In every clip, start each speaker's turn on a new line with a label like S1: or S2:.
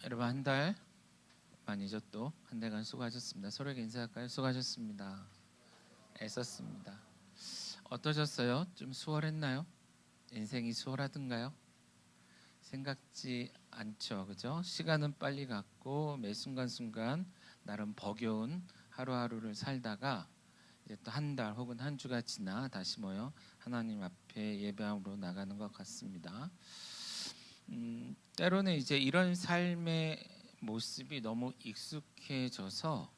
S1: 여러분 한 달 아니죠, 또 한 달간 수고하셨습니다. 서로에게 인사할까요? 수고하셨습니다. 애썼습니다. 어떠셨어요? 좀 수월했나요? 인생이 수월하던가요? 생각지 않죠, 그죠? 시간은 빨리 갔고 매 순간순간 나름 버겨운 하루하루를 살다가 이제 또 한 달 혹은 한 주가 지나 다시 모여 하나님 앞에 예배함으로 나가는 것 같습니다. 때로는 이제 이런 삶의 모습이 너무 익숙해져서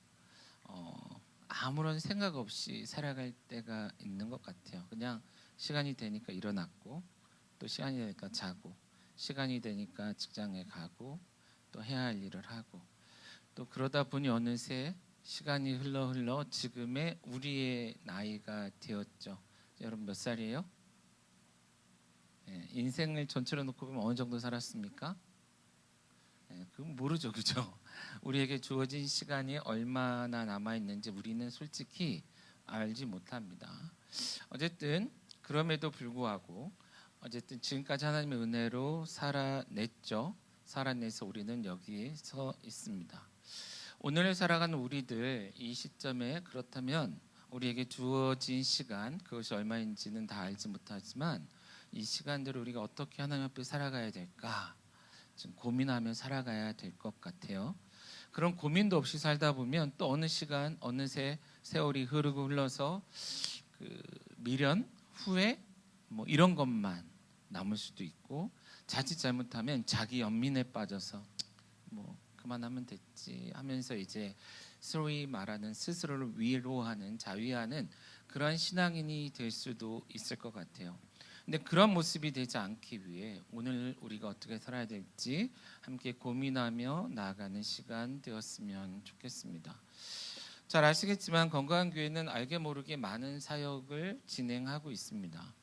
S1: 아무런 생각 없이 살아갈 때가 있는 것 같아요. 그냥 시간이 되니까 일어났고, 또 시간이 되니까 자고, 시간이 되니까 직장에 가고, 또 해야 할 일을 하고, 또 그러다 보니 어느새 시간이 흘러 지금의 우리의 나이가 되었죠. 여러분 몇 살이에요? 인생을 전체로 놓고 보면 어느 정도 살았습니까? 그건 모르죠, 그죠? 우리에게 주어진 시간이 얼마나 남아 있는지 우리는 솔직히 알지 못합니다. 어쨌든 그럼에도 불구하고 어쨌든 지금까지 하나님의 은혜로 살아냈죠. 살아내서 우리는 여기에 서 있습니다. 오늘을 살아가는 우리들 이 시점에 그렇다면 우리에게 주어진 시간 그것이 얼마인지는 다 알지 못하지만 이 시간들을 우리가 어떻게 하나님 앞에 살아가야 될까 좀 고민하며 살아가야 될 것 같아요. 그런 고민도 없이 살다 보면 또 어느 시간 어느새 세월이 흐르고 흘러서 그 미련, 후회 뭐 이런 것만 남을 수도 있고 자칫 잘못하면 자기 연민에 빠져서 뭐 그만하면 됐지 하면서 이제 소위 말하는 스스로를 위로하는 자위하는 그런 신앙인이 될 수도 있을 것 같아요. 근데 그런 모습이 되지 않기 위해 오늘 우리가 어떻게 살아야 될지 함께 고민하며 나아가는 시간 되었으면 좋겠습니다. 잘 아시겠지만 건강한 교회는 알게 모르게 많은 사역을 진행하고 있습니다.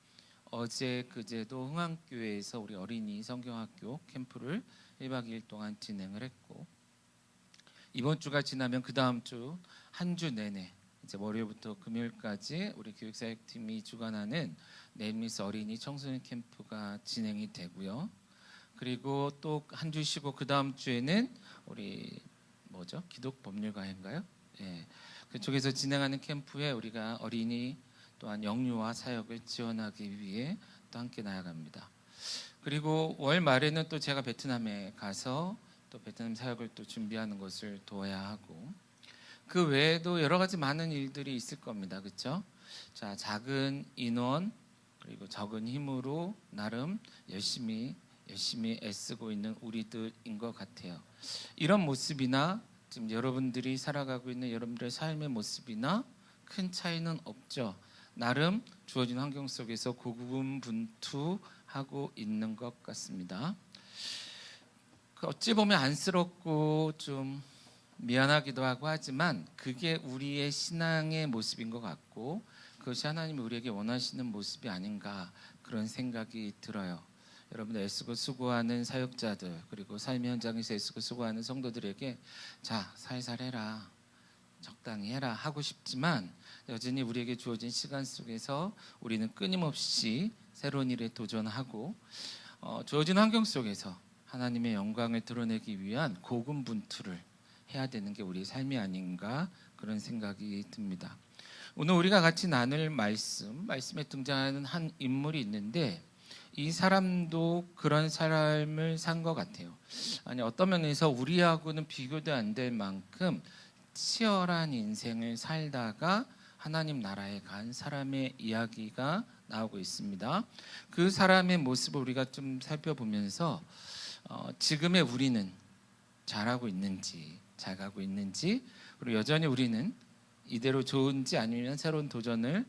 S1: 어제 그제도 흥왕교회에서 우리 어린이 성경학교 캠프를 1박 2일 동안 진행을 했고 이번 주가 지나면 그 다음 주 한 주 내내 이제 월요일부터 금요일까지 우리 교육사역팀이 주관하는 네임리스 어린이 청소년 캠프가 진행이 되고요. 그리고 또 한 주 쉬고 그 다음 주에는 우리 뭐죠? 기독법률가인가요? 예, 그쪽에서 진행하는 캠프에 우리가 어린이 또한 영유아 사역을 지원하기 위해 또 함께 나아갑니다. 그리고 월 말에는 또 제가 베트남에 가서 또 베트남 사역을 또 준비하는 것을 도와야 하고 그 외에도 여러 가지 많은 일들이 있을 겁니다. 그렇죠? 자, 작은 인원 그리고 적은 힘으로 나름 열심히 애쓰고 있는 우리들인 것 같아요. 이런 모습이나 지금 여러분들이 살아가고 있는 여러분들의 삶의 모습이나 큰 차이는 없죠. 나름 주어진 환경 속에서 고군분투하고 있는 것 같습니다. 어찌 보면 안쓰럽고 좀 미안하기도 하고 하지만 그게 우리의 신앙의 모습인 것 같고 그것이 하나님이 우리에게 원하시는 모습이 아닌가 그런 생각이 들어요. 여러분 애쓰고 수고하는 사역자들 그리고 삶의 현장에서 애쓰고 수고하는 성도들에게 자 살살 해라 적당히 해라 하고 싶지만 여전히 우리에게 주어진 시간 속에서 우리는 끊임없이 새로운 일에 도전하고 주어진 환경 속에서 하나님의 영광을 드러내기 위한 고군분투를 해야 되는 게 우리의 삶이 아닌가 그런 생각이 듭니다. 오늘 우리가 같이 나눌 말씀에 등장하는 한 인물이 있는데 이 사람도 그런 삶을 산 것 같아요. 아니 어떤 면에서 우리하고는 비교도 안 될 만큼 치열한 인생을 살다가 하나님 나라에 간 사람의 이야기가 나오고 있습니다. 그 사람의 모습을 우리가 좀 살펴보면서 지금의 우리는 잘하고 있는지 잘 가고 있는지 그리고 여전히 우리는 이대로 좋은지 아니면 새로운 도전을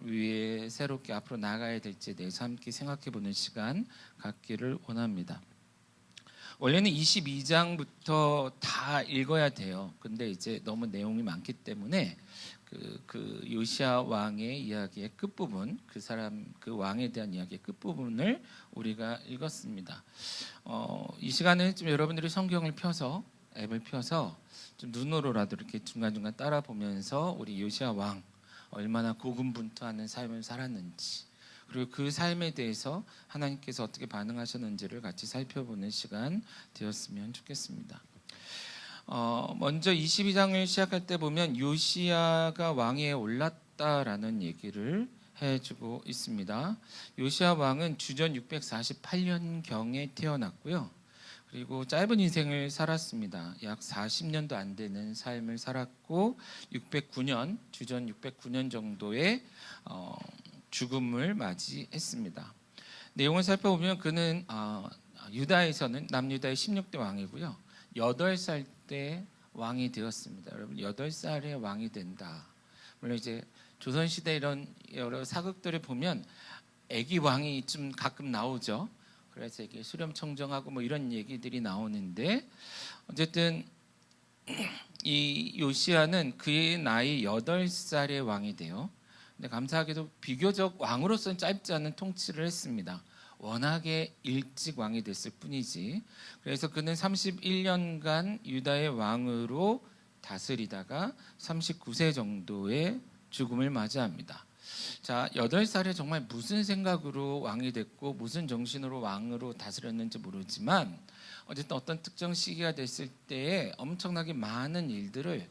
S1: 위해 새롭게 앞으로 나가야 될지에 대해서 함께 생각해보는 시간 갖기를 원합니다. 원래는 22장부터 다 읽어야 돼요. 근데 이제 너무 내용이 많기 때문에 그 요시야 왕의 이야기의 끝부분, 그 왕에 대한 이야기의 끝부분을 우리가 읽었습니다. 이 시간은 좀 여러분들이 성경을 펴서 앱을 펴서 좀 눈으로라도 이렇게 중간중간 따라 보면서 우리 요시야 왕 얼마나 고군분투하는 삶을 살았는지 그리고 그 삶에 대해서 하나님께서 어떻게 반응하셨는지를 같이 살펴보는 시간 되었으면 좋겠습니다. 먼저 22장을 시작할 때 보면 요시야가 왕위에 올랐다라는 얘기를 해주고 있습니다. 요시야 왕은 주전 648년경에 태어났고요. 그리고 짧은 인생을 살았습니다. 약 40년도 안 되는 삶을 살았고 609년, 주전 609년 정도의 죽음을 맞이했습니다. 내용을 살펴보면 그는 유다에서는 남유다의 16대 왕이고요. 8살 때 왕이 되었습니다. 여러분 8살에 왕이 된다. 물론 이제 조선시대 이런 여러 사극들을 보면 아기 왕이 좀 가끔 나오죠. 그래서 이게 수렴청정하고 뭐 이런 얘기들이 나오는데 어쨌든 이 요시야는 그의 나이 8살에 왕이 돼요. 근데 감사하게도 비교적 왕으로서는 짧지 않은 통치를 했습니다. 워낙에 일찍 왕이 됐을 뿐이지. 그래서 그는 31년간 유다의 왕으로 다스리다가 39세 정도의 죽음을 맞이합니다. 자, 8살에 정말 무슨 생각으로 왕이 됐고 무슨 정신으로 왕으로 다스렸는지 모르지만 어쨌든 어떤 특정 시기가 됐을 때에 엄청나게 많은 일들을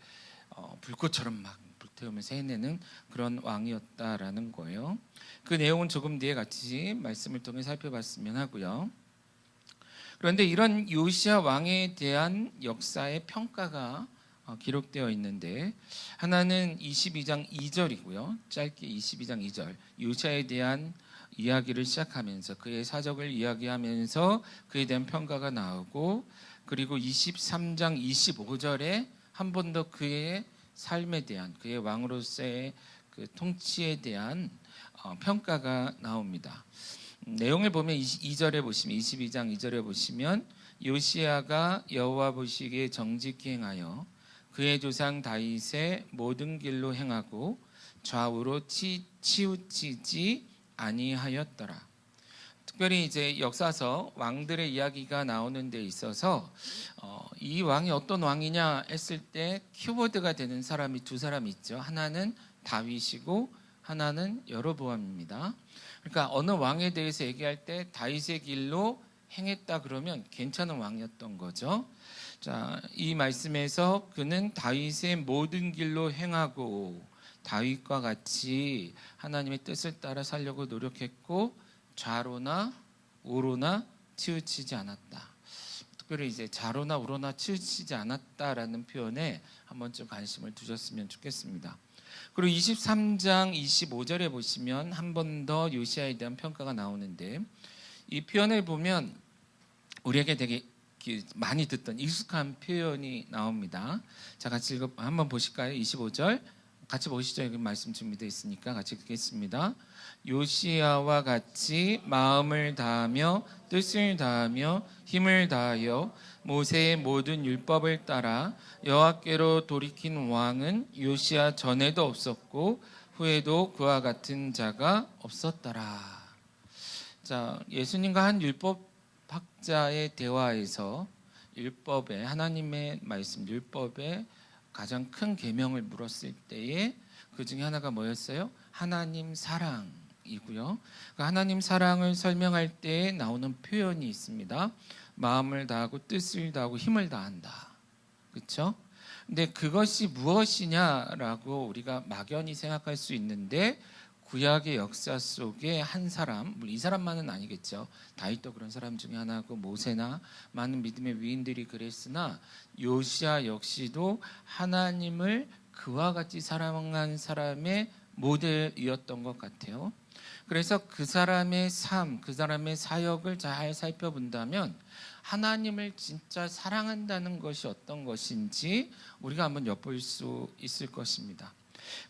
S1: 불꽃처럼 막 불태우면서 해내는 그런 왕이었다라는 거예요. 그 내용은 조금 뒤에 같이 말씀을 통해 살펴봤으면 하고요. 그런데 이런 요시야 왕에 대한 역사의 평가가 기록되어 있는데 하나는 22장 2절이고요. 짧게 22장 2절 요시야에 대한 이야기를 시작하면서 그의 사적을 이야기하면서 그에 대한 평가가 나오고 그리고 23장 25절에 한 번 더 그의 삶에 대한 그의 왕으로서의 그 통치에 대한 평가가 나옵니다. 내용을 보면 2절에 보시면 22장 2절에 보시면 요시야가 여호와 보시기에 정직히 행하여 그의 조상 다윗의 모든 길로 행하고 좌우로 치우치지 아니하였더라. 특별히 이제 역사서 왕들의 이야기가 나오는 데 있어서 이 왕이 어떤 왕이냐 했을 때 키워드가 되는 사람이 두 사람이 있죠. 하나는 다윗이고 하나는 여로보암입니다. 그러니까 어느 왕에 대해서 얘기할 때 다윗의 길로 행했다 그러면 괜찮은 왕이었던 거죠. 자, 이 말씀에서 그는 다윗의 모든 길로 행하고 다윗과 같이 하나님의 뜻을 따라 살려고 노력했고 좌로나 우로나 치우치지 않았다. 특별히 이제 좌로나 우로나 치우치지 않았다라는 표현에 한번 좀 관심을 두셨으면 좋겠습니다. 그리고 23장 25절에 보시면 한 번 더 요시야에 대한 평가가 나오는데 이 표현을 보면 우리에게 되게 많이 듣던 익숙한 표현이 나옵니다. 자, 같이 한번 보실까요? 25절 같이 보시죠. 여기 말씀 준비되어 있으니까 같이 읽겠습니다. 요시야와 같이 마음을 다하며 뜻을 다하며 힘을 다하여 모세의 모든 율법을 따라 여호와께로 돌이킨 왕은 요시야 전에도 없었고 후에도 그와 같은 자가 없었더라. 자, 예수님과 한 율법학자의 대화에서 율법에 하나님의 말씀 율법에 가장 큰 계명을 물었을 때에 그 중에 하나가 뭐였어요? 하나님 사랑이고요. 그 하나님 사랑을 설명할 때 나오는 표현이 있습니다. 마음을 다하고 뜻을 다하고 힘을 다한다. 그렇죠? 근데 그것이 무엇이냐라고 우리가 막연히 생각할 수 있는데 구약의 역사 속에 한 사람, 물론 이 사람만은 아니겠죠. 다윗도 그런 사람 중에 하나고 모세나 많은 믿음의 위인들이 그랬으나 요시야 역시도 하나님을 그와 같이 사랑한 사람의 모델이었던 것 같아요. 그래서 그 사람의 삶, 그 사람의 사역을 잘 살펴본다면 하나님을 진짜 사랑한다는 것이 어떤 것인지 우리가 한번 엿볼 수 있을 것입니다.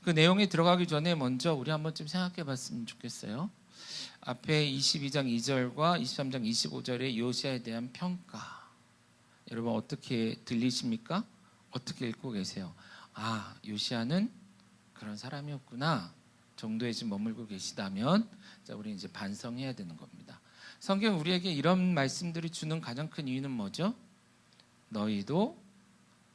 S1: 그 내용에 들어가기 전에 먼저 우리 한번 좀 생각해 봤으면 좋겠어요. 앞에 22장 2절과 23장 25절의 요시야에 대한 평가 여러분 어떻게 들리십니까? 어떻게 읽고 계세요? 아, 요시야는 그런 사람이었구나 정도에 지금 머물고 계시다면 자, 우리 이제 반성해야 되는 겁니다. 성경 우리에게 이런 말씀들이 주는 가장 큰 이유는 뭐죠? 너희도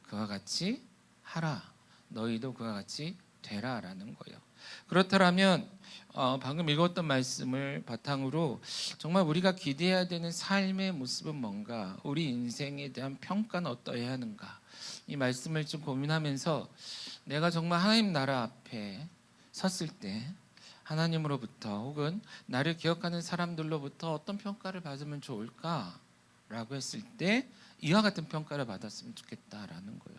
S1: 그와 같이 하라. 너희도 그와 같이 되라라는 거예요. 그렇다면 방금 읽었던 말씀을 바탕으로 정말 우리가 기대해야 되는 삶의 모습은 뭔가, 우리 인생에 대한 평가는 어떠해야 하는가, 이 말씀을 좀 고민하면서 내가 정말 하나님 나라 앞에 섰을 때 하나님으로부터 혹은 나를 기억하는 사람들로부터 어떤 평가를 받으면 좋을까라고 했을 때 이와 같은 평가를 받았으면 좋겠다라는 거예요.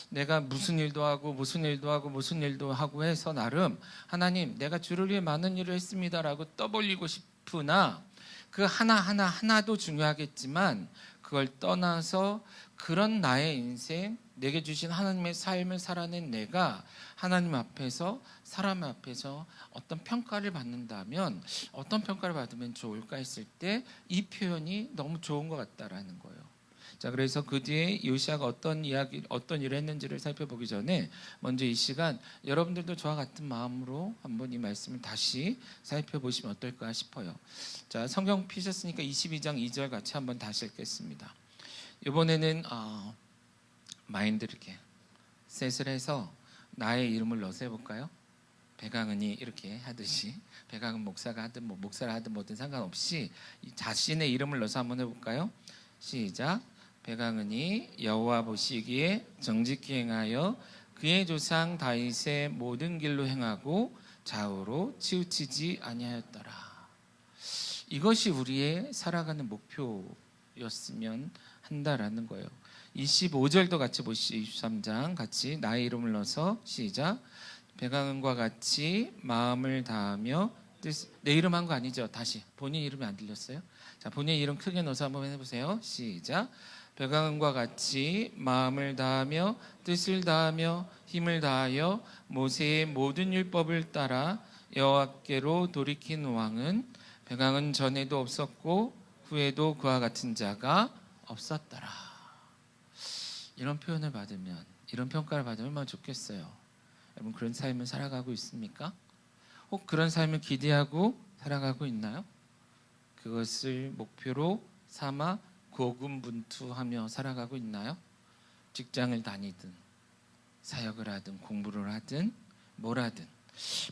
S1: 내가 무슨 일도 하고 무슨 일도 하고 무슨 일도 하고 해서 나름 하나님 내가 주를 위해 많은 일을 했습니다라고 떠벌리고 싶으나 그 하나도 중요하겠지만 그걸 떠나서 그런 나의 인생, 내게 주신 하나님의 삶을 살아낸 내가 하나님 앞에서 사람 앞에서 어떤 평가를 받는다면 어떤 평가를 받으면 좋을까 했을 때 이 표현이 너무 좋은 것 같다라는 거예요. 자, 그래서 그 뒤에 요시아가 어떤 일을 했는지를 살펴보기 전에 먼저 이 시간 여러분들도 저와 같은 마음으로 한번 이 말씀을 다시 살펴보시면 어떨까 싶어요. 자, 성경 피셨으니까 22장 2절 같이 한번 다시 읽겠습니다. 이번에는 마인드 이렇게 셋을 해서 나의 이름을 넣어서 해볼까요? 배강은이 이렇게 하듯이, 배강은 목사가 하든 목사를 하든 뭐든 상관없이 자신의 이름을 넣어서 한번 해볼까요? 시작. 배강은이 여호와 보시기에 정직히 행하여 그의 조상 다윗의 모든 길로 행하고 좌우로 치우치지 아니하였더라. 이것이 우리의 살아가는 목표였으면 한다라는 거예요. 25절도 같이 보시죠. 23장 같이 나의 이름을 넣어서 시작. 배강은과 같이 마음을 다하며 내 이름 한 거 아니죠? 다시 본인 이름이 안 들렸어요? 자, 본인 이름 크게 넣어서 한번 해보세요. 시작. 배강은과 같이 마음을 다하며 뜻을 다하며 힘을 다하여 모세의 모든 율법을 따라 여호와께로 돌이킨 왕은 배강은 전에도 없었고 후에도 그와 같은 자가 없었더라. 이런 표현을 받으면, 이런 평가를 받으면 얼마나 좋겠어요. 여러분, 그런 삶을 살아가고 있습니까? 혹 그런 삶을 기대하고 살아가고 있나요? 그것을 목표로 삼아 고군분투하며 살아가고 있나요? 직장을 다니든 사역을 하든 공부를 하든 뭘 하든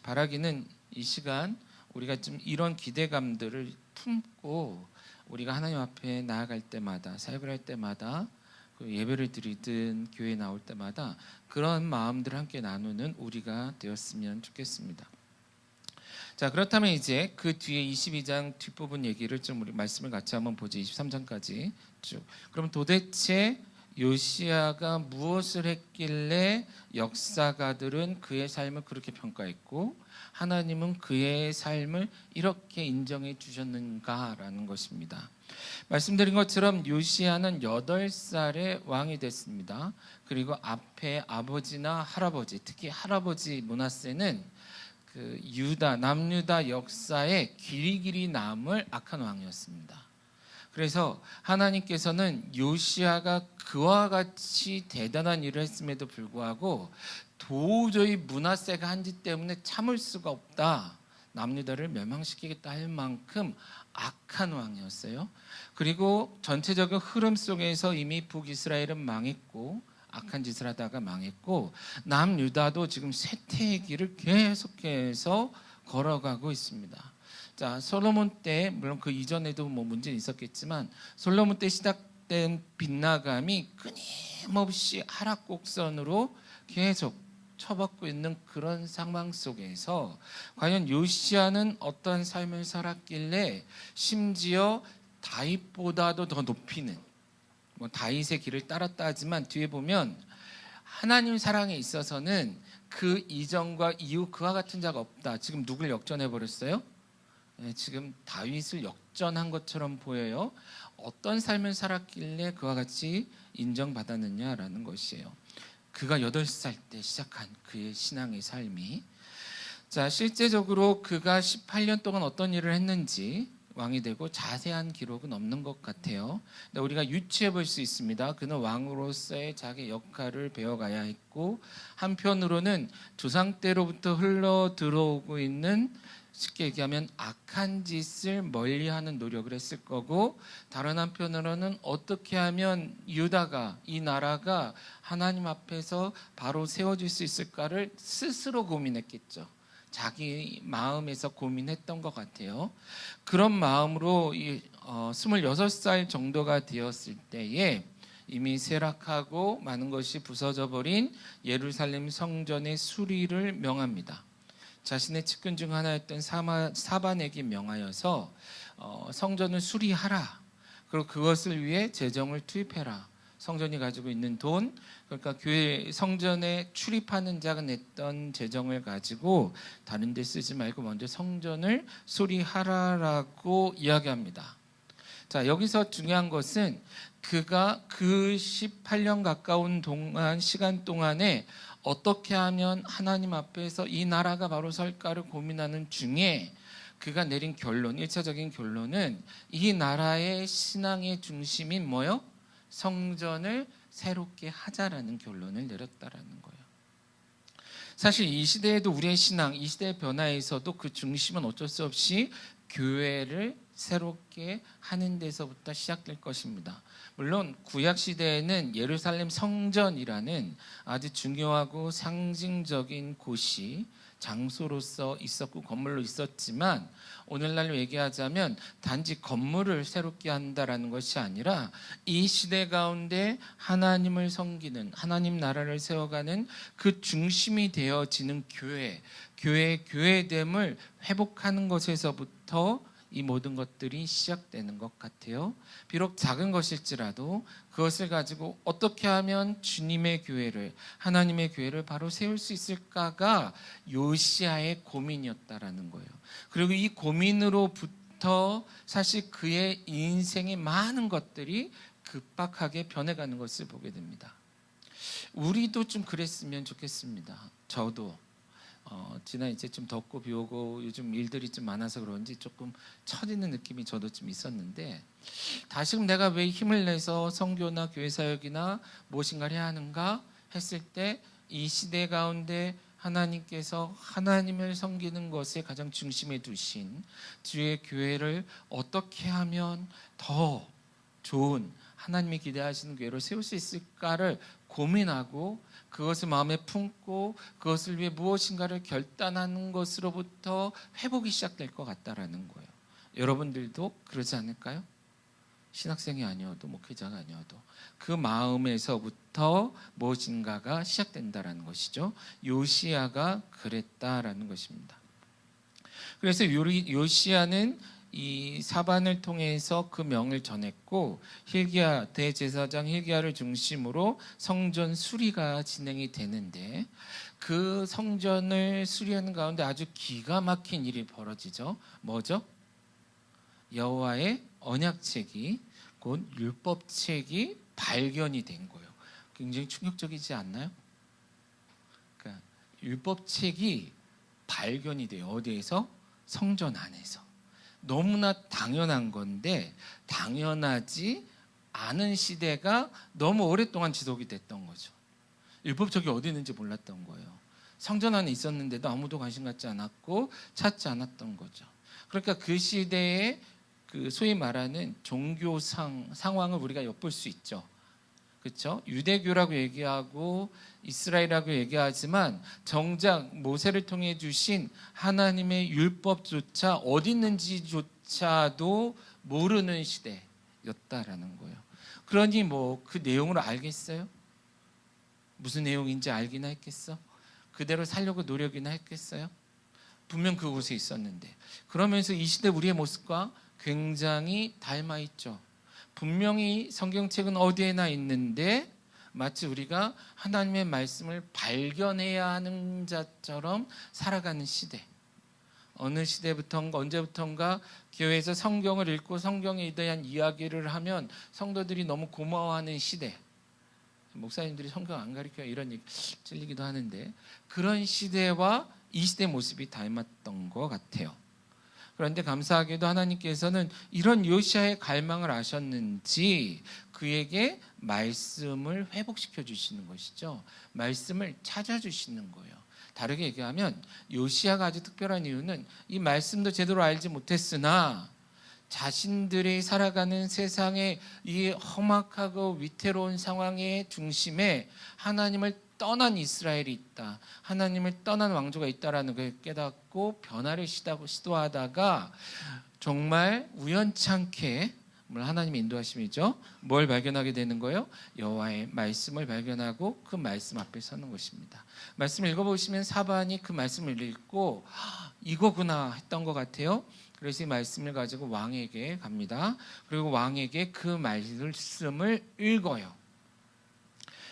S1: 바라기는 이 시간 우리가 좀 이런 기대감들을 품고 우리가 하나님 앞에 나아갈 때마다, 사역을 할 때마다, 예배를 드리든 교회에 나올 때마다 그런 마음들을 함께 나누는 우리가 되었으면 좋겠습니다. 자, 그렇다면 이제 그 뒤에 22장 뒷부분 얘기를 좀 우리 말씀을 같이 한번 보죠. 23장까지 쭉. 그럼 도대체 요시아가 무엇을 했길래 역사가들은 그의 삶을 그렇게 평가했고 하나님은 그의 삶을 이렇게 인정해 주셨는가라는 것입니다. 말씀드린 것처럼 요시아는 8살에 왕이 됐습니다. 그리고 앞에 아버지나 할아버지, 특히 할아버지 므낫세는 그 남유다 역사에 길이 남을 악한 왕이었습니다. 그래서 하나님께서는 요시아가 그와 같이 대단한 일을 했음에도 불구하고 도저히 므낫세가 한 짓 때문에 참을 수가 없다, 남유다를 멸망시키겠다 할 만큼 악한 왕이었어요. 그리고 전체적인 흐름 속에서 이미 북이스라엘은 망했고 악한 짓을 하다가 망했고 남유다도 지금 쇠퇴의 길을 계속해서 걸어가고 있습니다. 자, 솔로몬 때, 물론 그 이전에도 문제는 있었겠지만 솔로몬 때 시작된 빗나감이 끊임없이 하락곡선으로 계속 쳐받고 있는 그런 상황 속에서 과연 요시아는 어떤 삶을 살았길래 심지어 다윗보다도 더 높이는, 다윗의 길을 따랐다 하지만 뒤에 보면 하나님 사랑에 있어서는 그 이전과 이후 그와 같은 자가 없다. 지금 누굴 역전해 버렸어요? 지금 다윗을 역전한 것처럼 보여요. 어떤 삶을 살았길래 그와 같이 인정받았느냐라는 것이에요. 그가 8살 때 시작한 그의 신앙의 삶이, 자, 실제적으로 그가 18년 동안 어떤 일을 했는지 왕이 되고 자세한 기록은 없는 것 같아요. 근데 우리가 유추해 볼 수 있습니다. 그는 왕으로서의 자기 역할을 배워가야 했고, 한편으로는 조상 때로부터 흘러 들어오고 있는, 쉽게 얘기하면 악한 짓을 멀리하는 노력을 했을 거고, 다른 한편으로는 어떻게 하면 유다가, 이 나라가 하나님 앞에서 바로 세워질 수 있을까를 스스로 고민했겠죠. 자기 마음에서 고민했던 것 같아요. 그런 마음으로 26살 정도가 되었을 때에 이미 쇠락하고 많은 것이 부서져 버린 예루살렘 성전의 수리를 명합니다. 자신의 측근 중 하나였던 사반에게 명하여서 성전을 수리하라. 그리고 그것을 위해 재정을 투입해라. 성전이 가지고 있는 돈, 그러니까 교회 성전에 출입하는 자가 냈던 재정을 가지고 다른 데 쓰지 말고 먼저 성전을 수리하라라고 이야기합니다. 자, 여기서 중요한 것은 그가 그 18년 가까운 시간 동안에 어떻게 하면 하나님 앞에서 이 나라가 바로 설까를 고민하는 중에 그가 내린 결론, 1차적인 결론은 이 나라의 신앙의 중심인 뭐요? 성전을 새롭게 하자라는 결론을 내렸다라는 거예요. 사실 이 시대에도 우리의 신앙, 이 시대의 변화에서도 그 중심은 어쩔 수 없이 교회를 새롭게 하는 데서부터 시작될 것입니다. 물론 구약 시대에는 예루살렘 성전이라는 아주 중요하고 상징적인 곳이 장소로서 있었고 건물로 있었지만 오늘날로 얘기하자면 단지 건물을 새롭게 한다라는 것이 아니라 이 시대 가운데 하나님을 섬기는 하나님 나라를 세워가는 그 중심이 되어지는 교회의 교회됨을 회복하는 것에서부터 이 모든 것들이 시작되는 것 같아요. 비록 작은 것일지라도 그것을 가지고 어떻게 하면 주님의 교회를, 하나님의 교회를 바로 세울 수 있을까가 요시야의 고민이었다라는 거예요. 그리고 이 고민으로부터 사실 그의 인생의 많은 것들이 급박하게 변해가는 것을 보게 됩니다. 우리도 좀 그랬으면 좋겠습니다. 저도 지난 이제 좀 덥고 비 오고 요즘 일들이 좀 많아서 그런지 조금 처지는 느낌이 저도 좀 있었는데 다시금 내가 왜 힘을 내서 선교나 교회 사역이나 무엇인가를 해야 하는가 했을 때 이 시대 가운데 하나님께서 하나님을 섬기는 것에 가장 중심에 두신 주의 교회를 어떻게 하면 더 좋은 하나님이 기대하시는 교회를 세울 수 있을까를 고민하고 그것을 마음에 품고 그것을 위해 무엇인가를 결단하는 것으로부터 회복이 시작될 것 같다라는 거예요. 여러분들도 그러지 않을까요? 신학생이 아니어도 목회자가 아니어도 그 마음에서부터 무엇인가가 시작된다라는 것이죠. 요시야가 그랬다라는 것입니다. 그래서 요시야는 이 사반을 통해서 그 명을 전했고 hil기야 대제사장 hil기야를 중심으로 성전 수리가 진행이 되는데 그 성전을 수리하는 가운데 아주 기가 막힌 일이 벌어지죠. 뭐죠? 여호와의 언약책이 곧 율법책이 발견이 된 거예요. 굉장히 충격적이지 않나요? 그러니까 율법책이 발견이 돼요. 어디에서? 성전 안에서. 너무나 당연한 건데 당연하지 않은 시대가 너무 오랫동안 지속이 됐던 거죠. 율법책이 어디 있는지 몰랐던 거예요. 성전 안에 있었는데도 아무도 관심 갖지 않았고 찾지 않았던 거죠. 그러니까 그 시대에 그 소위 말하는 종교 상황을 우리가 엿볼 수 있죠. 그렇죠? 유대교라고 얘기하고 이스라엘이라고 얘기하지만 정작 모세를 통해 주신 하나님의 율법조차 어디 있는지조차도 모르는 시대였다라는 거예요. 그러니 뭐 그 내용을 알겠어요? 무슨 내용인지 알기나 했겠어? 그대로 살려고 노력이나 했겠어요? 분명 그곳에 있었는데 그러면서 이 시대 우리의 모습과 굉장히 닮아 있죠. 분명히 성경책은 어디에나 있는데 마치 우리가 하나님의 말씀을 발견해야 하는 자처럼 살아가는 시대. 어느 시대부터인가 언제부터인가 교회에서 성경을 읽고 성경에 대한 이야기를 하면 성도들이 너무 고마워하는 시대. 목사님들이 성경 안 가르쳐요 이런 얘기 찔리기도 하는데 그런 시대와 이 시대 모습이 닮았던 것 같아요. 그런데 감사하게도 하나님께서는 이런 요시야의 갈망을 아셨는지 그에게 말씀을 회복시켜 주시는 것이죠. 말씀을 찾아주시는 거예요. 다르게 얘기하면 요시야가 아주 특별한 이유는 이 말씀도 제대로 알지 못했으나 자신들이 살아가는 세상의 이 험악하고 위태로운 상황의 중심에 하나님을 떠난 이스라엘이 있다, 하나님을 떠난 왕조가 있다라는 걸 깨닫고 변화를 시도하다가 정말 우연찮게 하나님의 인도하심이죠. 뭘 발견하게 되는 거예요? 여호와의 말씀을 발견하고 그 말씀 앞에 서는 것입니다. 말씀을 읽어보시면 사반이 그 말씀을 읽고 이거구나 했던 것 같아요. 그래서 이 말씀을 가지고 왕에게 갑니다. 그리고 왕에게 그 말씀을 읽어요.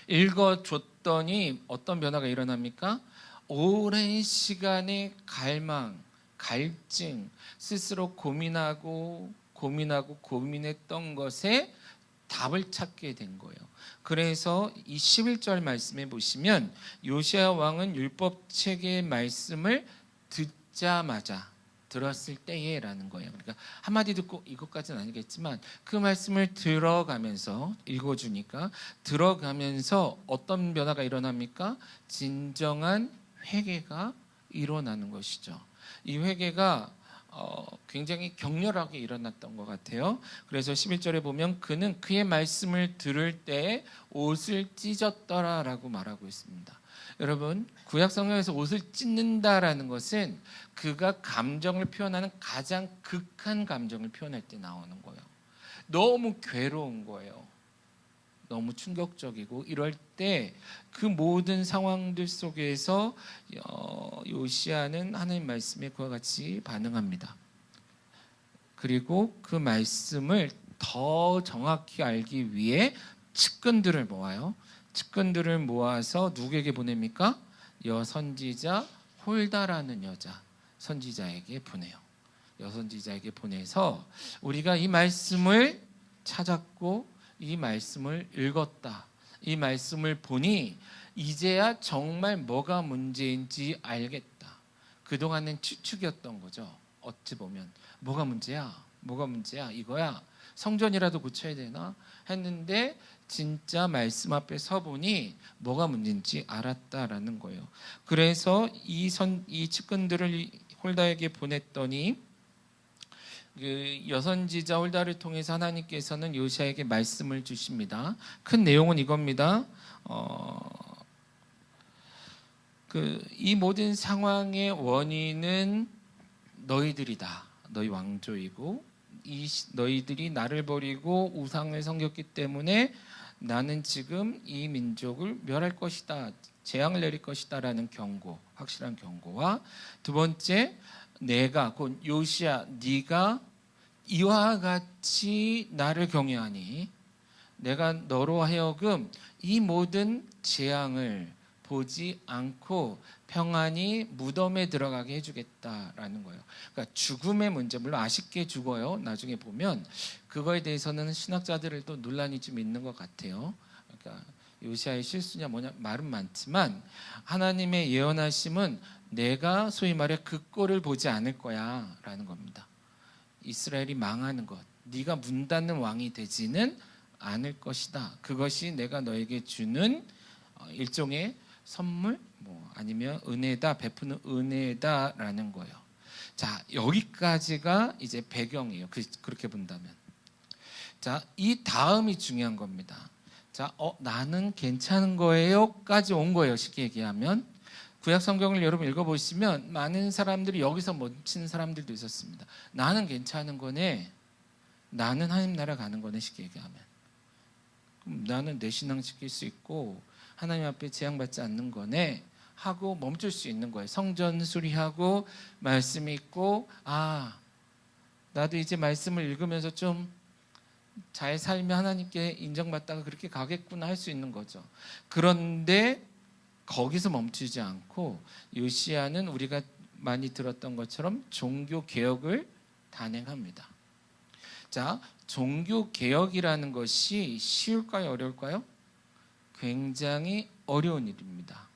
S1: 읽어줬더니 어떤 변화가 일어납니까? 오랜 시간의 갈망, 갈증, 스스로 고민했던 것에 답을 찾게 된 거예요. 그래서 이 11절 말씀에 보시면 요시야 왕은 율법책의 말씀을 들었을 때에라는 거예요. 그러니까 한마디 듣고 이것까지는 아니겠지만 그 말씀을 들어가면서 읽어주니까 들어가면서 어떤 변화가 일어납니까? 진정한 회개가 일어나는 것이죠. 이 회개가 굉장히 격렬하게 일어났던 것 같아요. 그래서 11절에 보면 그는 그의 말씀을 들을 때 옷을 찢었더라라고 말하고 있습니다. 여러분, 구약 성경에서 옷을 찢는다라는 것은 그가 감정을 표현하는 가장 극한 감정을 표현할 때 나오는 거예요. 너무 괴로운 거예요. 너무 충격적이고 이럴 때 그 모든 상황들 속에서 요시야는 하나님 말씀에 그와 같이 반응합니다. 그리고 그 말씀을 더 정확히 알기 위해 측근들을 모아요. 측근들을 모아서 누구에게 보냅니까? 여선지자 홀다라는 여자 선지자에게 보내요. 여선지자에게 보내서 우리가 이 말씀을 찾았고 이 말씀을 읽었다. 이 말씀을 보니 이제야 정말 뭐가 문제인지 알겠다. 그동안은 추측이었던 거죠. 어찌 보면 뭐가 문제야? 이거야. 성전이라도 고쳐야 되나? 했는데 진짜 말씀 앞에 서보니 뭐가 문제인지 알았다라는 거예요. 그래서 이 측근들을 홀다에게 보냈더니 그 여선지자 홀다를 통해서 하나님께서는 요시야에게 말씀을 주십니다. 큰 내용은 이겁니다. 이 모든 상황의 원인은 너희들이다. 너희 왕조이고 너희들이 나를 버리고 우상을 섬겼기 때문에 나는 지금 이 민족을 멸할 것이다. 재앙을 내릴 것이다 라는 경고, 확실한 경고와 두 번째, 내가 곧 요시야 네가 이와 같이 나를 경외하니 내가 너로 하여금 이 모든 재앙을 보지 않고 평안히 무덤에 들어가게 해주겠다라는 거예요. 그러니까 죽음의 문제, 물론 아쉽게 죽어요. 나중에 보면 그거에 대해서는 신학자들도 논란이 좀 있는 것 같아요. 그러니까 요시야의 실수냐 뭐냐 말은 많지만 하나님의 예언하심은 내가 소위 말해 그 꼴을 보지 않을 거야 라는 겁니다. 이스라엘이 망하는 것, 네가 문 닫는 왕이 되지는 않을 것이다. 그것이 내가 너에게 주는 일종의 선물, 아니면 은혜다, 베푸는 은혜다라는 거예요. 자, 여기까지가 이제 배경이에요. 그렇게 본다면. 자, 이 다음이 중요한 겁니다. 자, 나는 괜찮은 거예요까지 온 거예요. 쉽게 얘기하면. 구약 성경을 여러분 읽어보시면 많은 사람들이 여기서 멈추는 사람들도 있었습니다. 나는 괜찮은 거네. 나는 하나님 나라 가는 거네. 쉽게 얘기하면. 그럼 나는 내 신앙 지킬 수 있고 하나님 앞에 재앙받지 않는 거네 하고 멈출 수 있는 거예요. 성전 수리하고 말씀 읽고 나도 이제 말씀을 읽으면서 좀 잘 살면 하나님께 인정받다가 그렇게 가겠구나 할 수 있는 거죠. 그런데 거기서 멈추지 않고 요시야는 우리가 많이 들었던 것처럼 종교개혁을 단행합니다. 자, 종교개혁이라는 것이 쉬울까요? 어려울까요? 굉장히 어려운 일입니다.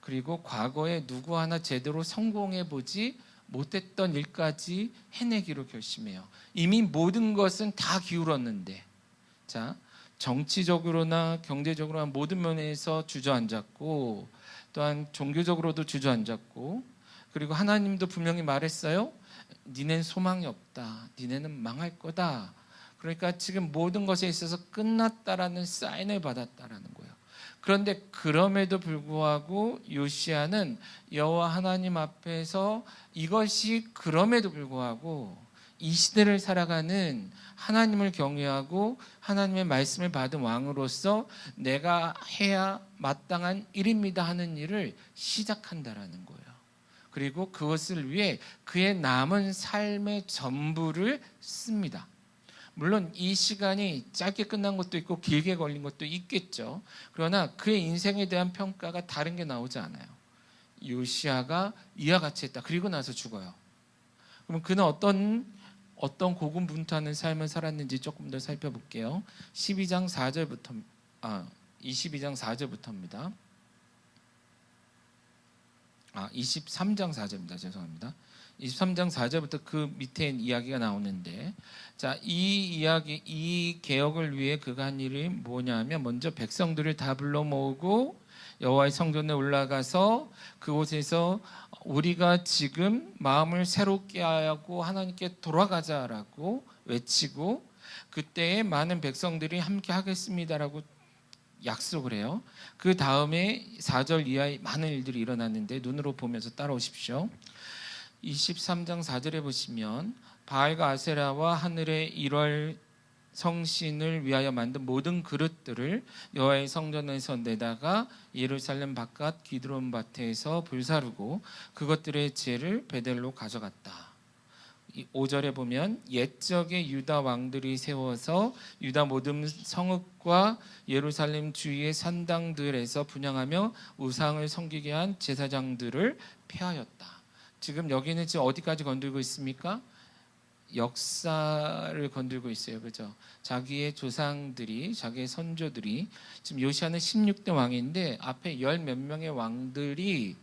S1: 그리고 과거에 누구 하나 제대로 성공해보지 못했던 일까지 해내기로 결심해요. 이미 모든 것은 다 기울었는데, 자, 정치적으로나 경제적으로나 모든 면에서 주저앉았고 또한 종교적으로도 주저앉았고 그리고 하나님도 분명히 말했어요. 니네는 소망이 없다. 니네는 망할 거다. 그러니까 지금 모든 것에 있어서 끝났다라는 사인을 받았다라는 거예요. 그런데 그럼에도 불구하고 요시야는 여호와 하나님 앞에서 이것이 그럼에도 불구하고 이 시대를 살아가는 하나님을 경외하고 하나님의 말씀을 받은 왕으로서 내가 해야 마땅한 일입니다 하는 일을 시작한다라는 거예요. 그리고 그것을 위해 그의 남은 삶의 전부를 씁니다. 물론 이 시간이 짧게 끝난 것도 있고 길게 걸린 것도 있겠죠. 그러나 그의 인생에 대한 평가가 다른 게 나오지 않아요. 요시야가 이와 같이 했다. 그리고 나서 죽어요. 그럼 그는 어떤 고군분투하는 삶을 살았는지 조금 더 살펴볼게요. 22장 4절부터입니다. 23장 4절입니다. 죄송합니다. 23장 4절부터 그 밑에 이야기가 나오는데, 자, 이 개혁을 위해 그가 한 일이 뭐냐면, 먼저 백성들을 다 불러 모으고 여호와의 성전에 올라가서 그곳에서 우리가 지금 마음을 새롭게 하고 하나님께 돌아가자라고 외치고, 그때에 많은 백성들이 함께 하겠습니다라고 약속을 해요. 그 다음에 4절 이하의 많은 일들이 일어났는데 눈으로 보면서 따라오십시오. 23장 4절에 보시면 바알과 아세라와 하늘의 일월 성신을 위하여 만든 모든 그릇들을 여호와의 성전에서 내다가 예루살렘 바깥 기드론 밭에서 불사르고 그것들의 재를 베델로 가져갔다. 5절에 보면 옛적의 유다 왕들이 세워서 유다 모든 성읍과 예루살렘 주위의 산당들에서 분향하며 우상을 섬기게 한 제사장들을 폐하였다. 지금 여기는 지금 어디까지 건들고 있습니까? 역사를 건들고 있어요. 그죠? 자기의 조상들이, 자기의 선조들이, 지금 요시야는 16대 왕인데 앞에 열 몇 명의 왕들이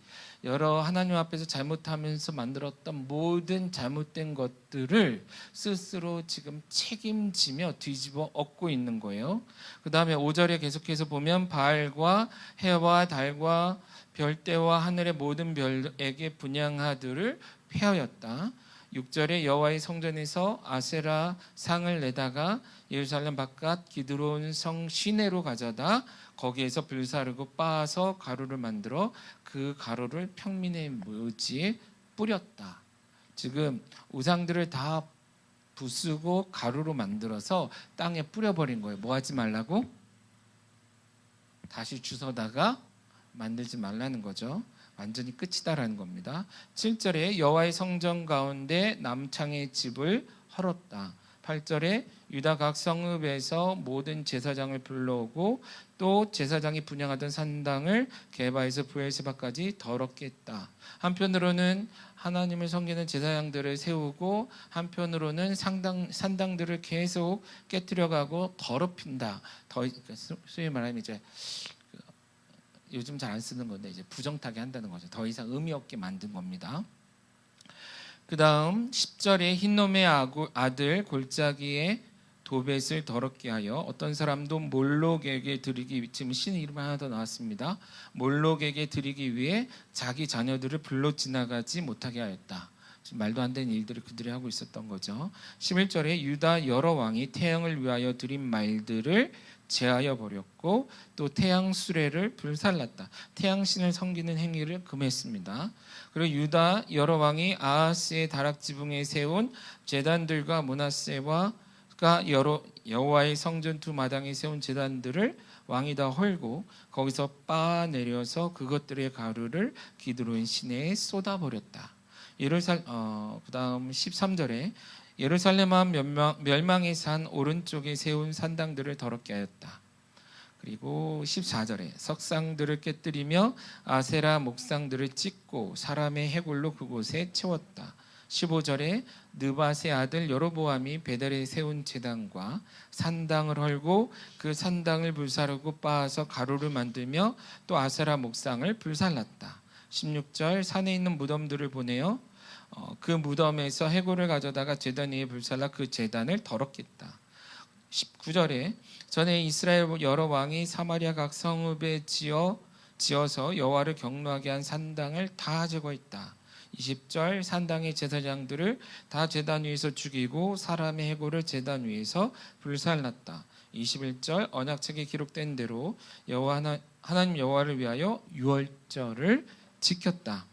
S1: 여러 하나님 앞에서 잘못하면서 만들었던 모든 잘못된 것들을 스스로 지금 책임지며 뒤집어 엎고 있는 거예요. 그 다음에 5절에 계속해서 보면 바알과 해와 달과 별대와 하늘의 모든 별에게 분향하들을 폐하였다. 6절에 여호와의 성전에서 아세라 상을 내다가 예루살렘 바깥 기드론 성 시내로 가져다 거기에서 불사르고 빻아서 가루를 만들어 그 가루를 평민의 묘지에 뿌렸다. 지금 우상들을 다 부수고 가루로 만들어서 땅에 뿌려버린 거예요. 뭐 하지 말라고? 다시 주워다가 만들지 말라는 거죠. 완전히 끝이다라는 겁니다. 7절에 여호와의 성전 가운데 남창의 집을 헐었다. 8절에 유다 각 성읍에서 모든 제사장을 불러오고 또 제사장이 분향하던 산당을 게바에서 브엘세바까지 더럽게 했다. 한편으로는 하나님을 섬기는 제사장들을 세우고 한편으로는 산당들을 계속 깨뜨려가고 더럽힌다. 소위 말하면 이제 요즘 잘 안 쓰는 건데 이제 부정타게 한다는 거죠. 더 이상 의미 없게 만든 겁니다. 그 다음 10절에 흰놈의 아들 골짜기에 도벳을 더럽게 하여 어떤 사람도 몰록에게 드리기 위해, 지금 신 이름 하나 더 나왔습니다. 몰록에게 드리기 위해 자기 자녀들을 불러 지나가지 못하게 하였다. 지금 말도 안 되는 일들을 그들이 하고 있었던 거죠. 11절에 유다 여러 왕이 태양을 위하여 드린 말들을 제하여 버렸고 또 태양 수레를 불살랐다. 태양신을 섬기는 행위를 금했습니다. 그리고 유다 여러 왕이 아하스의 다락 지붕에 세운 제단들과 므낫세와 여호와의 성전 두 마당에 세운 제단들을 왕이 다 헐고 거기서 빻아내려서 그것들의 가루를 기드론 시내에 쏟아버렸다. 그 다음 13절에 예루살렘은 멸망의 산 오른쪽에 세운 산당들을 더럽게 하였다. 그리고 14절에 석상들을 깨뜨리며 아세라 목상들을 찢고 사람의 해골로 그곳에 채웠다. 15절에 느밧의 아들 여로보암이 베델에 세운 제단과 산당을 헐고 그 산당을 불사르고 빻아서 가루를 만들며 또 아세라 목상을 불살랐다. 16절 산에 있는 무덤들을 보내어 그 무덤에서 해골을 가져다가 제단 위에 불살라 그 제단을 더럽게 했다. 19절에 전에 이스라엘 여러 왕이 사마리아 각 성읍에 지어서 여호와를 경노하게 한 산당을 다 제거했다. 20절 산당의 제사장들을 다 제단 위에서 죽이고 사람의 해골을 제단 위에서 불살랐다. 21절 언약책에 기록된 대로 하나님 여호와를 위하여 유월절을 지켰다.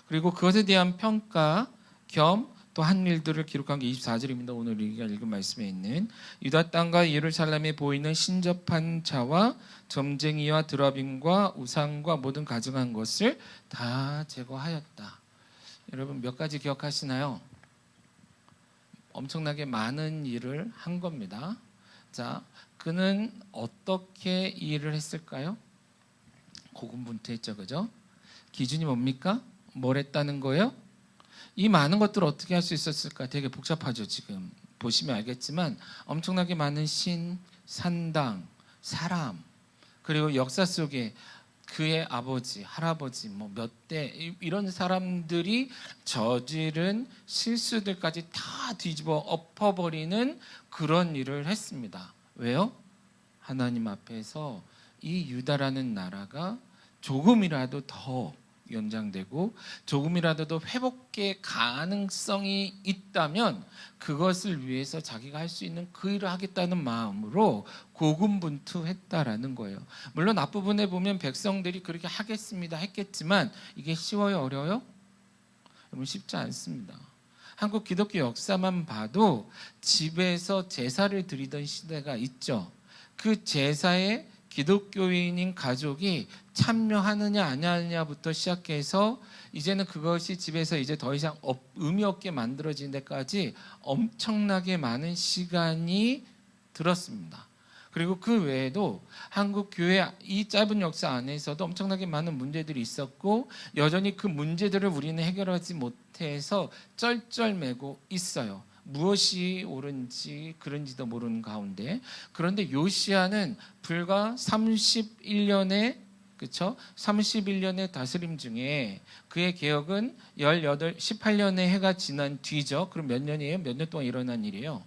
S1: 그리고 그것에 대한 평가 겸 또 한 일들을 기록한 게 24절입니다. 오늘 우리가 읽은 말씀에 있는 유다 땅과 예루살렘에 보이는 신접한 자와 점쟁이와 드라빔과 우상과 모든 가증한 것을 다 제거하였다. 여러분 몇 가지 기억하시나요? 엄청나게 많은 일을 한 겁니다. 자, 그는 어떻게 일을 했을까요? 고군분투했죠, 그죠? 기준이 뭡니까? 뭘 했다는 거예요? 이 많은 것들을 어떻게 할 수 있었을까? 되게 복잡하죠. 지금 보시면 알겠지만 엄청나게 많은 신, 산당, 사람, 그리고 역사 속에 그의 아버지, 할아버지, 뭐 몇 대 이런 사람들이 저지른 실수들까지 다 뒤집어 엎어버리는 그런 일을 했습니다. 왜요? 하나님 앞에서 이 유다라는 나라가 조금이라도 더 연장되고 조금이라도 더 회복의 가능성이 있다면 그것을 위해서 자기가 할 수 있는 그 일을 하겠다는 마음으로 고군분투했다라는 거예요. 물론 앞부분에 보면 백성들이 그렇게 하겠습니다 했겠지만 이게 쉬워요, 어려워요? 여러분 쉽지 않습니다. 한국 기독교 역사만 봐도 집에서 제사를 드리던 시대가 있죠. 그 제사에 기독교인인 가족이 참여하느냐 안 하느냐부터 시작해서 이제는 그것이 집에서 이제 더 이상 의미 없게 만들어진 데까지 엄청나게 많은 시간이 들었습니다. 그리고 그 외에도 한국 교회 이 짧은 역사 안에서도 엄청나게 많은 문제들이 있었고 여전히 그 문제들을 우리는 해결하지 못해서 쩔쩔매고 있어요. 무엇이 옳은지 그런지도 모르는 가운데, 그런데 요시야는 불과 31년의 그렇죠? 31년의 다스림 중에 그의 개혁은 18년의 해가 지난 뒤죠. 그럼 몇 년이에요? 몇 년 동안 일어난 일이에요?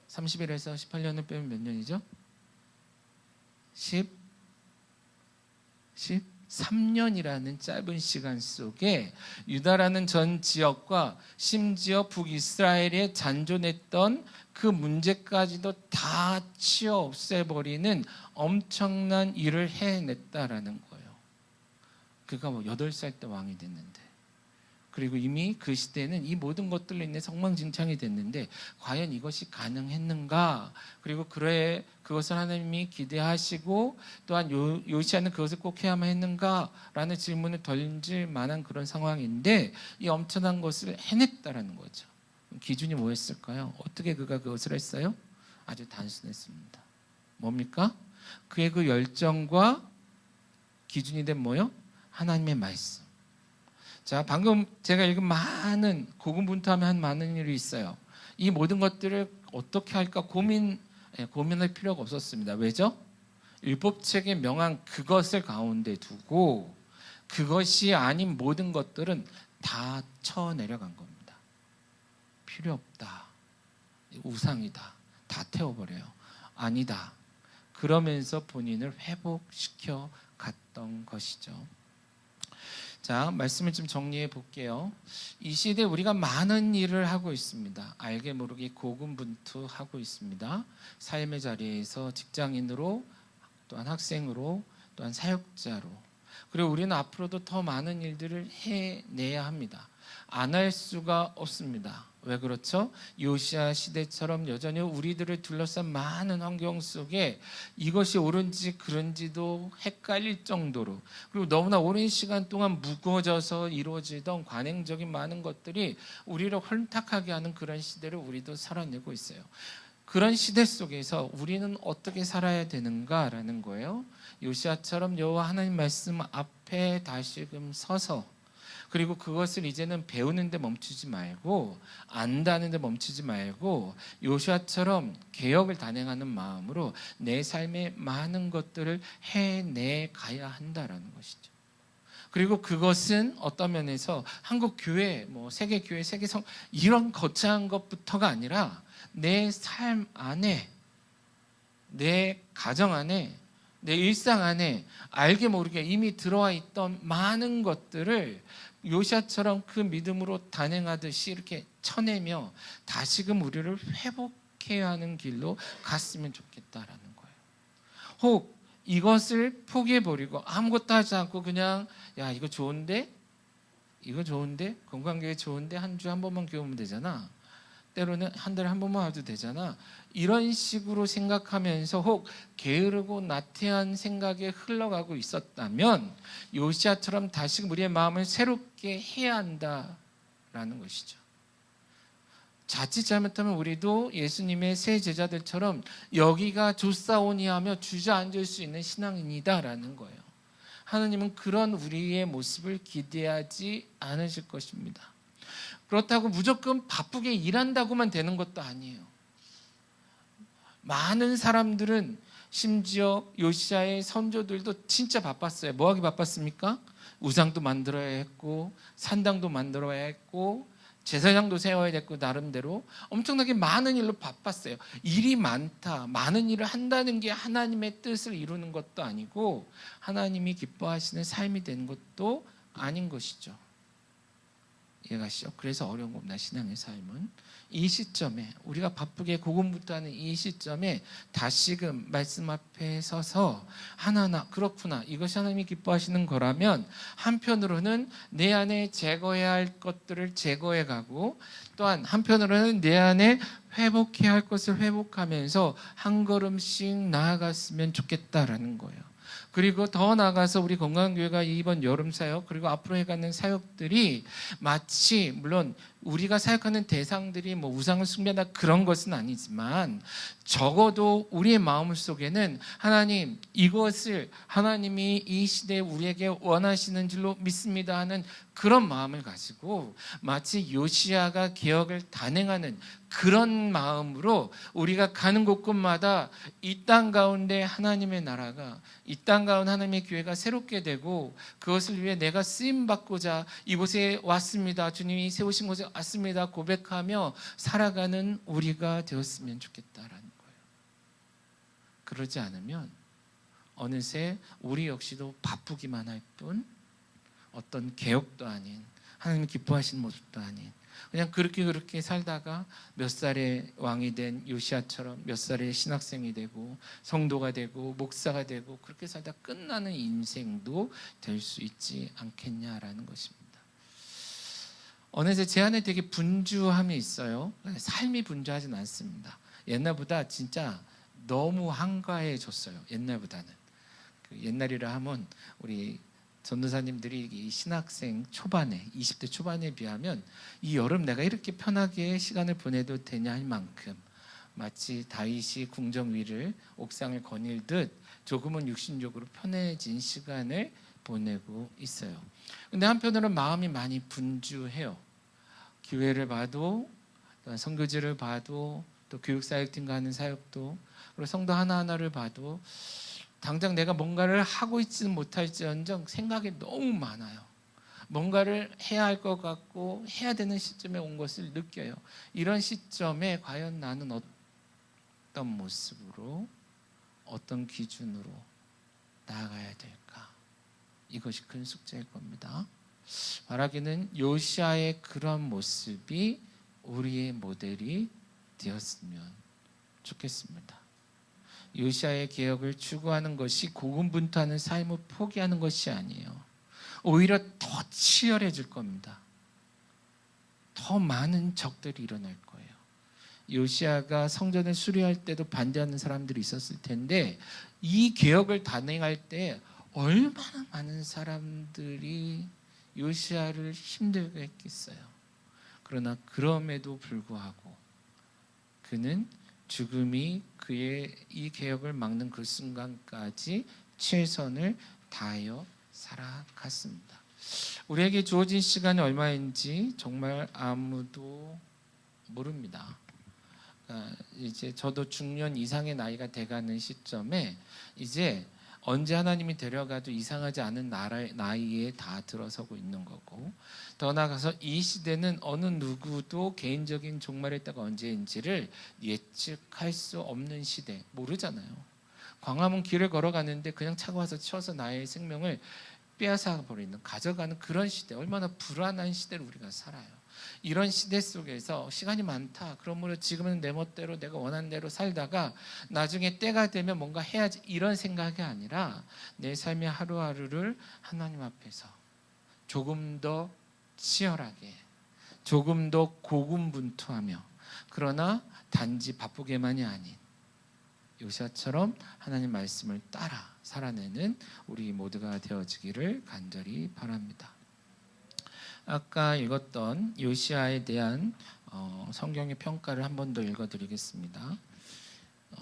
S1: 30일에서 18년을 빼면 몇 년이죠? 13년이라는 짧은 시간 속에 유다라는 전 지역과 심지어 북이스라엘에 잔존했던 그 문제까지도 다 치워 없애버리는 엄청난 일을 해냈다라는 거예요. 그가 8살 때 왕이 됐는데, 그리고 이미 그 시대는 이 모든 것들로 인해 엉망진창이 됐는데 과연 이것이 가능했는가? 그리고 그것을 하나님이 기대하시고 또한 요시야는 그것을 꼭 해야만 했는가? 라는 질문을 던질 만한 그런 상황인데 이 엄청난 것을 해냈다라는 거죠. 기준이 뭐였을까요? 어떻게 그가 그것을 했어요? 아주 단순했습니다. 뭡니까? 그의 그 열정과 기준이 된 뭐요? 하나님의 말씀. 자, 방금 제가 읽은 많은 고군분투하며 한 많은 일이 있어요. 이 모든 것들을 어떻게 할까 고민할 필요가 없었습니다. 왜죠? 율법책에 명한 그것을 가운데 두고 그것이 아닌 모든 것들은 다 쳐내려간 겁니다. 필요 없다. 우상이다. 다 태워버려요. 아니다. 그러면서 본인을 회복시켜 갔던 것이죠. 자, 말씀을 좀 정리해 볼게요. 이 시대에 우리가 많은 일을 하고 있습니다. 알게 모르게 고군분투하고 있습니다. 삶의 자리에서 직장인으로, 또한 학생으로, 또한 사역자로. 그리고 우리는 앞으로도 더 많은 일들을 해내야 합니다. 안 할 수가 없습니다. 왜 그렇죠? 요시야 시대처럼 여전히 우리들을 둘러싼 많은 환경 속에 이것이 옳은지 그른지도 헷갈릴 정도로, 그리고 너무나 오랜 시간 동안 무거워져서 이루어지던 관행적인 많은 것들이 우리를 혼탁하게 하는 그런 시대를 우리도 살아내고 있어요. 그런 시대 속에서 우리는 어떻게 살아야 되는가라는 거예요. 요시야처럼 여호와 하나님 말씀 앞에 다시금 서서, 그리고 그것을 이제는 배우는 데 멈추지 말고 안다는 데 멈추지 말고 요시야처럼 개혁을 단행하는 마음으로 내 삶의 많은 것들을 해내 가야 한다라는 것이죠. 그리고 그것은 어떤 면에서 한국 교회, 세계 교회, 세계 성 이런 거창한 것부터가 아니라 내 삶 안에, 내 가정 안에, 내 일상 안에 알게 모르게 이미 들어와 있던 많은 것들을 요시야처럼 그 믿음으로 단행하듯이 이렇게 쳐내며 다시금 우리를 회복해 회복해야 하는 길로 갔으면 좋겠다라는 거예요. 혹 이것을 포기해버리고 아무것도 하지 않고 그냥 야 이거 좋은데? 이거 좋은데? 건강계획 좋은데 한 주에 한 번만 교우면 되잖아. 때로는 한 달에 한 번만 와도 되잖아. 이런 식으로 생각하면서 혹 게으르고 나태한 생각에 흘러가고 있었다면 요시야처럼 다시 우리의 마음을 새롭게 해야 한다라는 것이죠. 자칫 잘못하면 우리도 예수님의 새 제자들처럼 여기가 좋사오니 하며 주저앉을 수 있는 신앙인이다라는 거예요. 하나님은 그런 우리의 모습을 기대하지 않으실 것입니다. 그렇다고 무조건 바쁘게 일한다고만 되는 것도 아니에요. 많은 사람들은 심지어 요시야의 선조들도 진짜 바빴어요. 뭐하기 바빴습니까? 우상도 만들어야 했고 산당도 만들어야 했고 제사장도 세워야 됐고 나름대로 엄청나게 많은 일로 바빴어요. 일이 많다, 많은 일을 한다는 게 하나님의 뜻을 이루는 것도 아니고 하나님이 기뻐하시는 삶이 되는 것도 아닌 것이죠. 이해가시죠? 그래서 어려운 겁니다. 신앙의 삶은 이 시점에 우리가 바쁘게 고군분투하는 이 시점에 다시금 말씀 앞에 서서 하나하나 그렇구나 이것이 하나님이 기뻐하시는 거라면 한편으로는 내 안에 제거해야 할 것들을 제거해가고 또한 한편으로는 내 안에 회복해야 할 것을 회복하면서 한 걸음씩 나아갔으면 좋겠다라는 거예요. 그리고 더 나아가서 우리 건강교회가 이번 여름 사역 그리고 앞으로 해가는 사역들이 마치 물론 우리가 사역하는 대상들이 뭐 우상을 숭배한다 그런 것은 아니지만 적어도 우리의 마음 속에는 하나님 이것을 하나님이 이 시대에 우리에게 원하시는 줄로 믿습니다 하는 그런 마음을 가지고 마치 요시야가 개혁을 단행하는 그런 마음으로 우리가 가는 곳곳마다 이 땅 가운데 하나님의 나라가 이 땅 가운데 하나님의 교회가 새롭게 되고 그것을 위해 내가 쓰임받고자 이곳에 왔습니다. 주님이 세우신 곳에 왔습니다. 고백하며 살아가는 우리가 되었으면 좋겠다라는 거예요. 그러지 않으면 어느새 우리 역시도 바쁘기만 할 뿐 어떤 개혁도 아닌 하나님이 기뻐하시는 모습도 아닌 그냥 그렇게 살다가 몇 살의 왕이 된 요시야처럼 몇 살의 신학생이 되고 성도가 되고 목사가 되고 그렇게 살다 끝나는 인생도 될 수 있지 않겠냐라는 것입니다. 어느새 제 안에 되게 분주함이 있어요. 삶이 분주하진 않습니다. 옛날보다 진짜 너무 한가해졌어요. 옛날보다는. 옛날이라 하면 우리 전도사님들이 이 신학생 초반에 20대 초반에 비하면 이 여름 내가 이렇게 편하게 시간을 보내도 되냐 할 만큼 마치 다윗이 궁정 위를 옥상을 거닐듯 조금은 육신적으로 편해진 시간을 보내고 있어요. 근데 한편으로는 마음이 많이 분주해요. 교회를 봐도 선교지를 봐도 또 교육사역팀 가는 사역도 그리고 성도 하나하나를 봐도 당장 내가 뭔가를 하고 있지는 못할지언정 생각이 너무 많아요. 뭔가를 해야 할 것 같고 해야 되는 시점에 온 것을 느껴요. 이런 시점에 과연 나는 어떤 모습으로 어떤 기준으로 나아가야 될까? 이것이 큰 숙제일 겁니다. 바라기는 요시야의 그런 모습이 우리의 모델이 되었으면 좋겠습니다. 요시야의 개혁을 추구하는 것이 고군분투하는 삶을 포기하는 것이 아니에요. 오히려 더 치열해질 겁니다. 더 많은 적들이 일어날 거예요. 요시야가 성전을 수리할 때도 반대하는 사람들이 있었을 텐데 이 개혁을 단행할 때 얼마나 많은 사람들이 요시야를 힘들게 했겠어요. 그러나 그럼에도 불구하고 그는 죽음이 그의 이 개혁을 막는 그 순간까지 최선을 다하여 살아갔습니다. 우리에게 주어진 시간이 얼마인지 정말 아무도 모릅니다. 이제 저도 중년 이상의 나이가 돼가는 시점에 이제 언제 하나님이 데려가도 이상하지 않은 나이에 다 들어서고 있는 거고 더 나아가서 이 시대는 어느 누구도 개인적인 종말의 때가 언제인지를 예측할 수 없는 시대 모르잖아요. 광화문 길을 걸어가는데 그냥 차가 와서 쳐서 나의 생명을 빼앗아 버리는 가져가는 그런 시대 얼마나 불안한 시대를 우리가 살아요. 이런 시대 속에서 시간이 많다. 그러므로 지금은 내 멋대로 내가 원하는 대로 살다가 나중에 때가 되면 뭔가 해야지 이런 생각이 아니라 내 삶의 하루하루를 하나님 앞에서 조금 더 치열하게, 조금 더 고군분투하며, 그러나 단지 바쁘게만이 아닌 요시아처럼 하나님 말씀을 따라 살아내는 우리 모두가 되어지기를 간절히 바랍니다. 아까 읽었던 요시아에 대한 성경의 평가를 한 번 더 읽어드리겠습니다.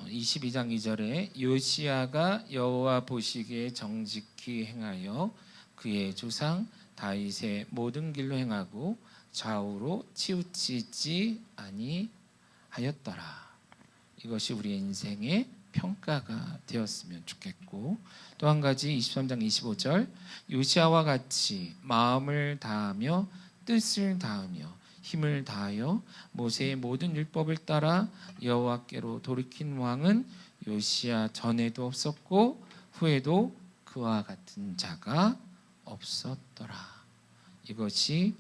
S1: 22장 2절에 요시아가 여호와 보시기에 정직히 행하여 그의 조상 다윗의 모든 길로 행하고 좌우로 치우치지 아니하였더라. 이것이 우리의 인생의 평가가 되었으면 좋겠고, 또 한 가지 23장 25절 요시아와 같이 마음을 다하며 뜻을 다하며 힘을 다하여 모세의 모든 율법을 따라 여호와께로 돌이킨 왕은 요시아 전에도 없었고 후에도 그와 같은 자가 없었더라. 이것이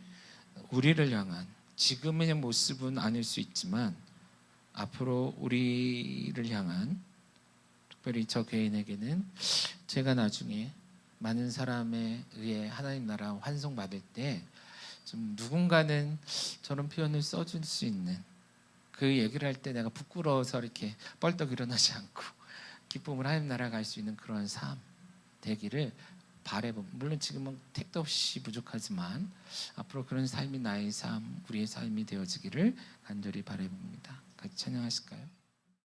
S1: 우리를 향한 지금의 모습은 아닐 수 있지만 앞으로 우리를 향한, 특별히 저 개인에게는 제가 나중에 많은 사람에 의해 하나님 나라 환송받을 때 좀 누군가는 저런 표현을 써줄 수 있는, 그 얘기를 할 때 내가 부끄러워서 이렇게 뻘떡 일어나지 않고 기쁨을 하나님 나라 갈 수 있는 그런 삶 되기를 바라봅니다. 물론 지금은 택도 없이 부족하지만 앞으로 그런 삶이 나의 삶, 우리의 삶이 되어지기를 간절히 바라봅니다. 같이 찬양하실까요?